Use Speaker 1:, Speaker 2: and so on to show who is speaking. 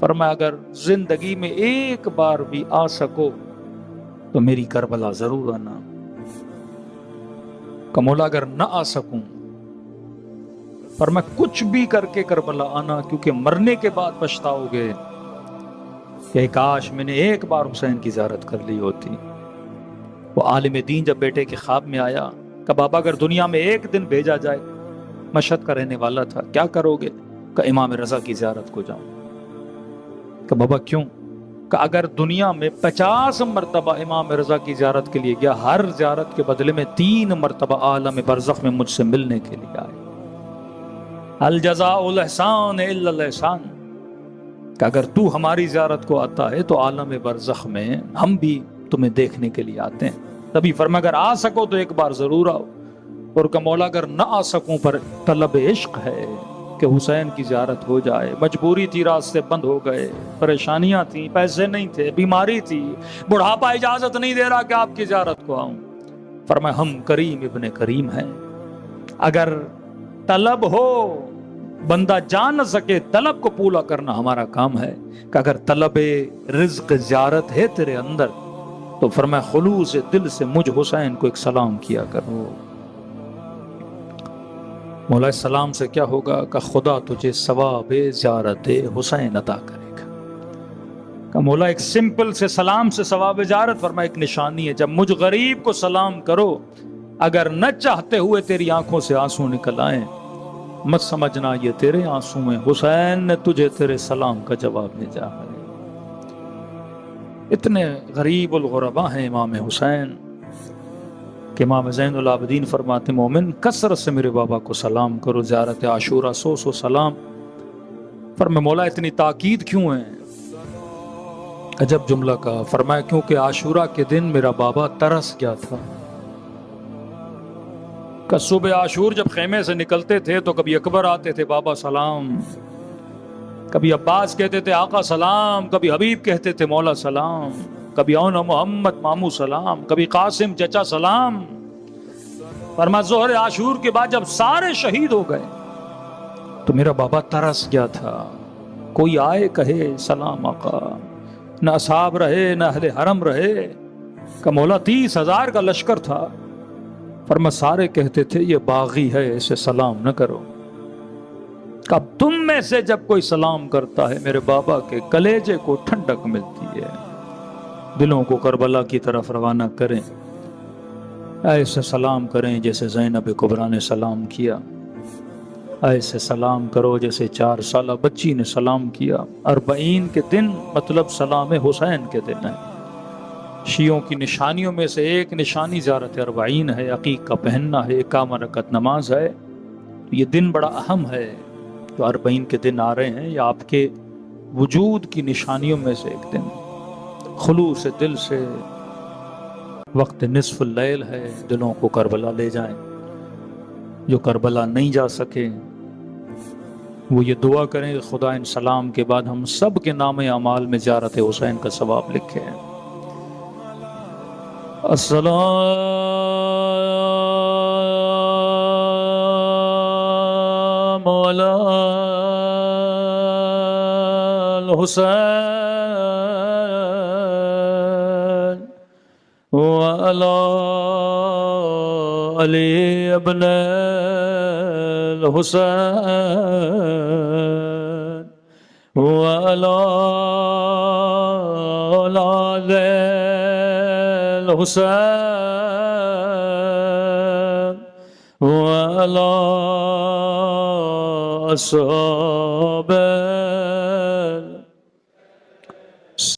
Speaker 1: फरमाया अगर जिंदगी में एक बार भी आ सको तो मेरी करबला जरूर आना। कमोला अगर न आ सकूं पर मैं कुछ भी करके करबला आना, क्योंकि मरने के बाद पछताओगे कि काश मैंने एक बार हुसैन की ज़ियारत कर ली होती। वो आलिम दीन जब बेटे के ख्वाब में आया कि बाबा अगर दुनिया में एक दिन भेजा जाए, मशहद का रहने वाला था, क्या करोगे? कि इमाम रजा की ज़ियारत को जाऊं। कि बाबा क्यों? कि अगर दुनिया में 50 मरतबा इमाम रजा की ज़ियारत के लिए गया, हर ज़ियारत के बदले में 3 मरतबा आलम बरज़ख में मुझसे मिलने के लिए आए। अल जज़ाउल एहसान इल्लल एहसान, कि अगर तू हमारी ज़ियारत को आता है तो आलम बरज़ख में हम भी तुम्हें देखने के लिए आते हैं। तभी फरमाया अगर आ सको तो एक बार जरूर आओ। और का मौला अगर न आ सकूं पर तलब इश्क है कि हुसैन की ज़ियारत हो जाए। मजबूरी थी, रास्ते बंद हो गए, परेशानियां थी, पैसे नहीं थे, बीमारी थी, बुढ़ापा इजाजत नहीं दे रहा कि आपकी ज़ियारत को आऊं। फरमाया हम करीम इब्ने करीम हैं, अगर तलब हो, बंदा जा न सके, तलब को पूरा करना हमारा काम है। कि अगर तलब रिज्क ज़ियारत है तेरे अंदर तो फरमाया खुलूस दिल से मुझ हुसैन को एक सलाम किया करो। मौला सलाम से क्या होगा? का खुदा तुझे सवाब ज़ियारत हुसैन अता करेगा। का मौला एक सिंपल से सलाम से सवाब ज़ियारत, फरमा एक निशानी है। जब मुझ गरीब को सलाम करो, अगर न चाहते हुए तेरी आंखों से आंसू निकल आए, मत समझना ये तेरे आंसू हैं, हुसैन ने तुझे तेरे सलाम का जवाब भेजा है। इतने गरीब उल गुरबा हैं इमाम हुसैन कि इमाम ज़ैनुल आबिदीन फरमाते मोमिन कसरत से मेरे बाबा को सलाम करो, ज़ियारत आशूरा 100 सलाम। फरमाया मौला इतनी ताकीद क्यों है? अजब जुमला का। फरमाया क्योंकि आशूरा के दिन मेरा बाबा तरस गया था। का सुबह आशूर जब खेमे से निकलते थे तो कभी अकबर आते थे, बाबा सलाम, कभी अब्बास कहते थे आका सलाम, कभी हबीब कहते थे मौला सलाम, कभी औन मोहम्मद मामू सलाम, कभी कासिम चचा सलाम। फरमा जोहर आशूर के बाद जब सारे शहीद हो गए तो मेरा बाबा तरस गया था, कोई आए कहे सलाम आका। न असहाब रहे न अहले हरम रहे। का मौला 30,000 का लश्कर था। फरमा सारे कहते थे ये बागी है, इसे सलाम न करो। कब तुम में से जब कोई सलाम करता है मेरे बाबा के कलेजे को ठंडक मिलती है, दिलों को करबला की तरफ रवाना करें। ऐसे सलाम करें जैसे ज़ैनब कुबरा ने सलाम किया, ऐसे सलाम करो जैसे 4 साला बच्ची ने सलाम किया। अरबईन के दिन मतलब सलाम हुसैन के दिन है। शियों की निशानियों में से एक निशानी ज़ियारत अरबईन है, अकीका पहनना है, 51 रकअत नमाज है। ये दिन बड़ा अहम है जो अरबईन के दिन आ रहे हैं, ये आपके वजूद की निशानियों में से एक दिन। खुलूस दिल से वक्त निस्फ़ुल लैल है, दिलों को करबला ले जाएं। जो करबला नहीं जा सके वो ये दुआ करें कि खुदा इन सलाम के बाद हम सब के नाम अमाल में ज़ियारत हुसैन का सवाब लिखे। अस्सलामु अलल हुसैन व अला अली इब्ने हुसैन व अला औलाद हुसैन व अला अस्हाब